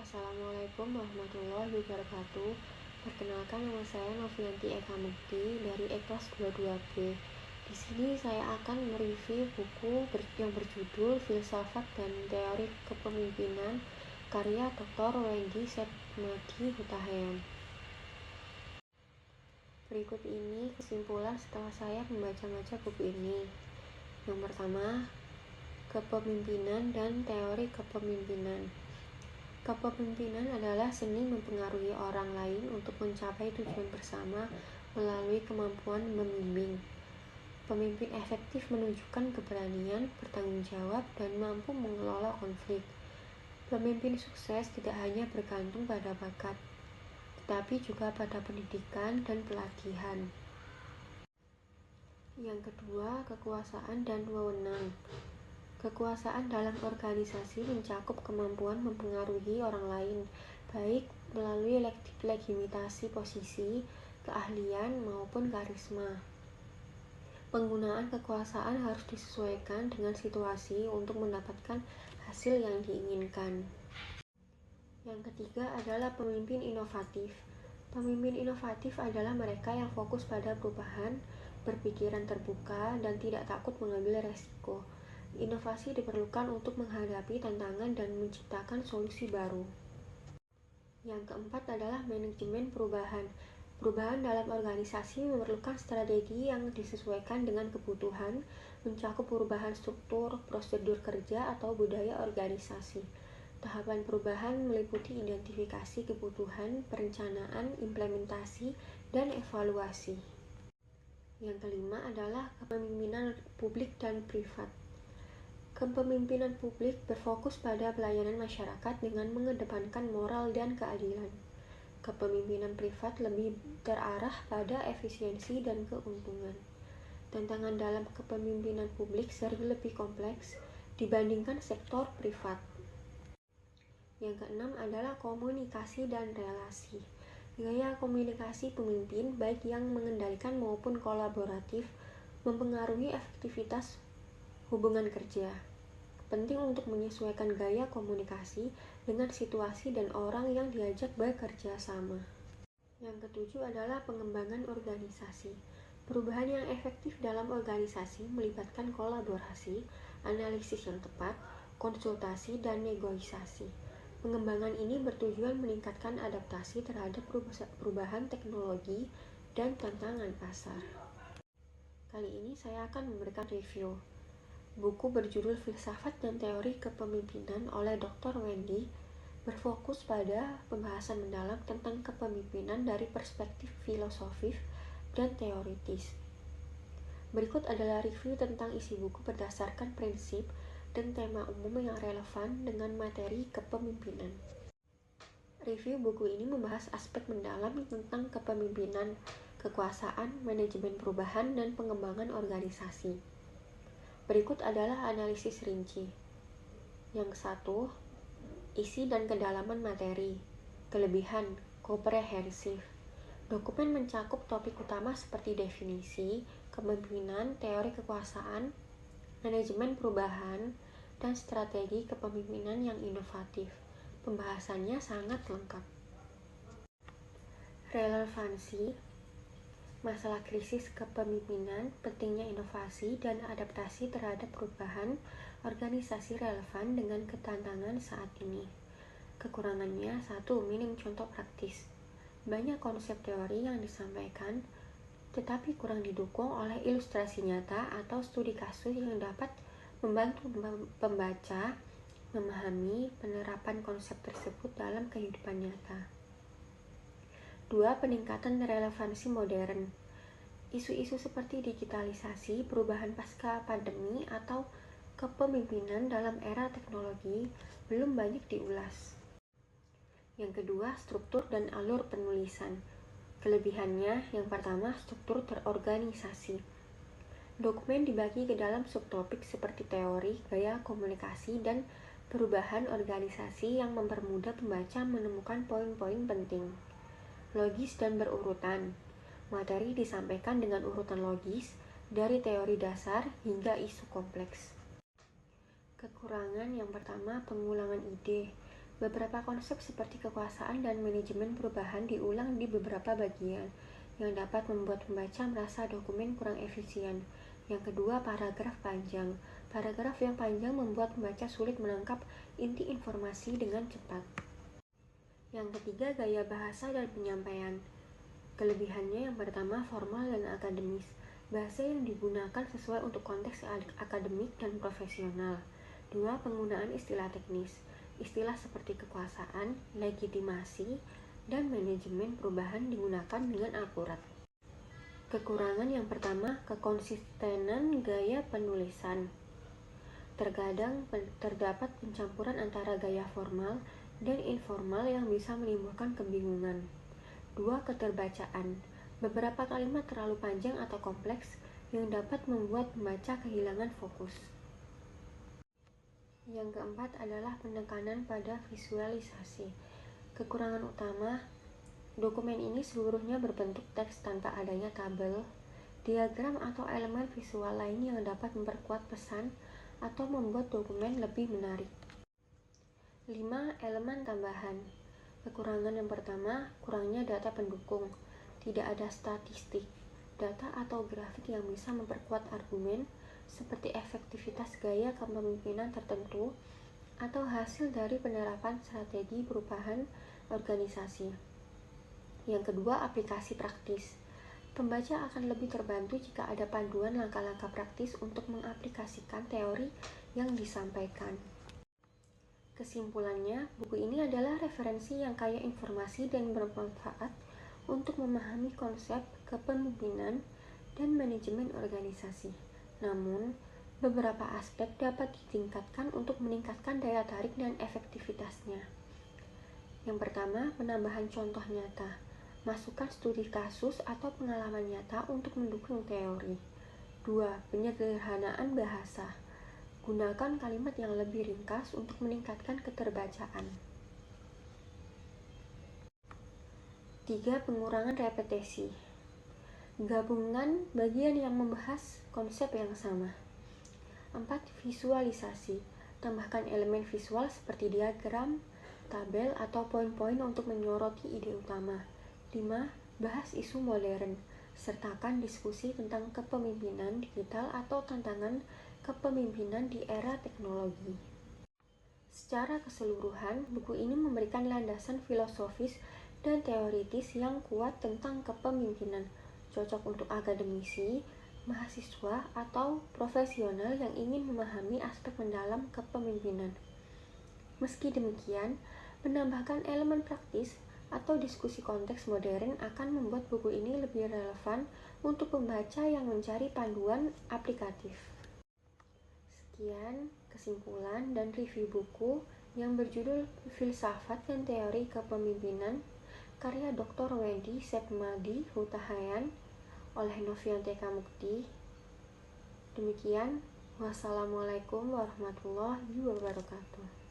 Assalamualaikum warahmatullahi wabarakatuh. Perkenalkan, nama saya Novianti Eka Mukti dari E-Kelas 22B. Di sini saya akan mereview buku yang berjudul Filsafat dan Teori Kepemimpinan karya Dr. Wendy Setmadi Hutahayan. Berikut ini kesimpulan setelah saya membaca buku ini. Yang pertama, kepemimpinan dan teori kepemimpinan. Kepemimpinan adalah seni mempengaruhi orang lain untuk mencapai tujuan bersama melalui kemampuan membimbing. Pemimpin efektif menunjukkan keberanian, bertanggung jawab, dan mampu mengelola konflik. Pemimpin sukses tidak hanya bergantung pada bakat, tetapi juga pada pendidikan dan pelatihan. Yang kedua, kekuasaan dan wewenang. Kekuasaan dalam organisasi mencakup kemampuan mempengaruhi orang lain, baik melalui legitimasi posisi, keahlian, maupun karisma. Penggunaan kekuasaan harus disesuaikan dengan situasi untuk mendapatkan hasil yang diinginkan. Yang ketiga adalah pemimpin inovatif. Pemimpin inovatif adalah mereka yang fokus pada perubahan, berpikiran terbuka, dan tidak takut mengambil resiko. Inovasi diperlukan untuk menghadapi tantangan dan menciptakan solusi baru. Yang keempat adalah manajemen perubahan. Perubahan dalam organisasi memerlukan strategi yang disesuaikan dengan kebutuhan, mencakup perubahan struktur, prosedur kerja, atau budaya organisasi. Tahapan perubahan meliputi identifikasi kebutuhan, perencanaan, implementasi, dan evaluasi. Yang kelima adalah kepemimpinan publik dan privat. Kepemimpinan publik berfokus pada pelayanan masyarakat dengan mengedepankan moral dan keadilan. Kepemimpinan privat lebih terarah pada efisiensi dan keuntungan. Tantangan dalam kepemimpinan publik sering lebih kompleks dibandingkan sektor privat. Yang keenam adalah komunikasi dan relasi. Gaya komunikasi pemimpin, baik yang mengendalikan maupun kolaboratif, mempengaruhi efektivitas hubungan kerja. Penting untuk menyesuaikan gaya komunikasi dengan situasi dan orang yang diajak bekerja sama. Yang ketujuh adalah pengembangan organisasi. Perubahan yang efektif dalam organisasi melibatkan kolaborasi, analisis yang tepat, konsultasi, dan negosiasi. Pengembangan ini bertujuan meningkatkan adaptasi terhadap perubahan teknologi dan tantangan pasar. Kali ini saya akan memberikan review buku berjudul Filsafat dan Teori Kepemimpinan oleh Dr. Wendy berfokus pada pembahasan mendalam tentang kepemimpinan dari perspektif filosofis dan teoritis. Berikut adalah review tentang isi buku berdasarkan prinsip dan tema umum yang relevan dengan materi kepemimpinan. Review buku ini membahas aspek mendalam tentang kepemimpinan, kekuasaan, manajemen perubahan, dan pengembangan organisasi. Berikut adalah analisis rinci. Yang satu, isi dan kedalaman materi. Kelebihan, komprehensif. Dokumen mencakup topik utama seperti definisi, kepemimpinan, teori kekuasaan, manajemen perubahan, dan strategi kepemimpinan yang inovatif. Pembahasannya sangat lengkap. Relevansi. Masalah krisis kepemimpinan, pentingnya inovasi dan adaptasi terhadap perubahan organisasi relevan dengan ketantangan saat ini. Kekurangannya, 1. Minim contoh praktis. Banyak konsep teori yang disampaikan, tetapi kurang didukung oleh ilustrasi nyata atau studi kasus yang dapat membantu pembaca memahami penerapan konsep tersebut dalam kehidupan nyata. 2. Peningkatan relevansi modern. Isu-isu seperti digitalisasi, perubahan pasca pandemi, atau kepemimpinan dalam era teknologi belum banyak diulas. Yang kedua, struktur dan alur penulisan. Kelebihannya, yang pertama, struktur terorganisasi. Dokumen dibagi ke dalam subtopik seperti teori, gaya komunikasi, dan perubahan organisasi yang mempermudah pembaca menemukan poin-poin penting. Logis dan berurutan. Materi disampaikan dengan urutan logis dari teori dasar hingga isu kompleks. Kekurangan yang pertama, pengulangan ide. Beberapa konsep seperti kekuasaan dan manajemen perubahan diulang di beberapa bagian, yang dapat membuat pembaca merasa dokumen kurang efisien. Yang kedua, paragraf panjang. Paragraf yang panjang membuat pembaca sulit menangkap inti informasi dengan cepat. Yang ketiga, gaya bahasa dan penyampaian. Kelebihannya yang pertama, formal dan akademis. Bahasa yang digunakan sesuai untuk konteks akademik dan profesional. Dua, penggunaan istilah teknis. Istilah seperti kekuasaan, legitimasi, dan manajemen perubahan digunakan dengan akurat. Kekurangan yang pertama, kekonsistenan gaya penulisan. Terkadang terdapat pencampuran antara gaya formal dan informal yang bisa menimbulkan kebingungan. Dua, keterbacaan. Beberapa kalimat terlalu panjang atau kompleks yang dapat membuat pembaca kehilangan fokus. Yang keempat adalah penekanan pada visualisasi. Kekurangan utama, dokumen ini seluruhnya berbentuk teks tanpa adanya tabel, diagram atau elemen visual lain yang dapat memperkuat pesan atau membuat dokumen lebih menarik. 5. Elemen tambahan. Kekurangan yang pertama, kurangnya data pendukung. Tidak ada statistik, data atau grafik yang bisa memperkuat argumen, seperti efektivitas gaya kepemimpinan tertentu atau hasil dari penerapan strategi perubahan organisasi. Yang kedua, aplikasi praktis. Pembaca akan lebih terbantu jika ada panduan langkah-langkah praktis untuk mengaplikasikan teori yang disampaikan. Kesimpulannya, buku ini adalah referensi yang kaya informasi dan bermanfaat untuk memahami konsep kepemimpinan dan manajemen organisasi. Namun, beberapa aspek dapat ditingkatkan untuk meningkatkan daya tarik dan efektivitasnya. Yang pertama, penambahan contoh nyata. Masukkan studi kasus atau pengalaman nyata untuk mendukung teori. 2. Penyederhanaan bahasa. Gunakan kalimat yang lebih ringkas untuk meningkatkan keterbacaan. 3. Pengurangan repetisi. Gabungan bagian yang membahas konsep yang sama. 4. Visualisasi. Tambahkan elemen visual seperti diagram, tabel, atau poin-poin untuk menyoroti ide utama. 5. Bahas isu modern. Sertakan diskusi tentang kepemimpinan digital atau tantangan kepemimpinan di era teknologi. Secara keseluruhan, buku ini memberikan landasan filosofis dan teoritis yang kuat tentang kepemimpinan, cocok untuk akademisi, mahasiswa, atau profesional yang ingin memahami aspek mendalam kepemimpinan. Meski demikian, menambahkan elemen praktis atau diskusi konteks modern akan membuat buku ini lebih relevan untuk pembaca yang mencari panduan aplikatif. Sekian kesimpulan dan review buku yang berjudul Filsafat dan Teori Kepemimpinan karya Dr. Wendy Setmadi Hutahayan oleh Noviantika Mukti. Demikian, wassalamualaikum warahmatullahi wabarakatuh.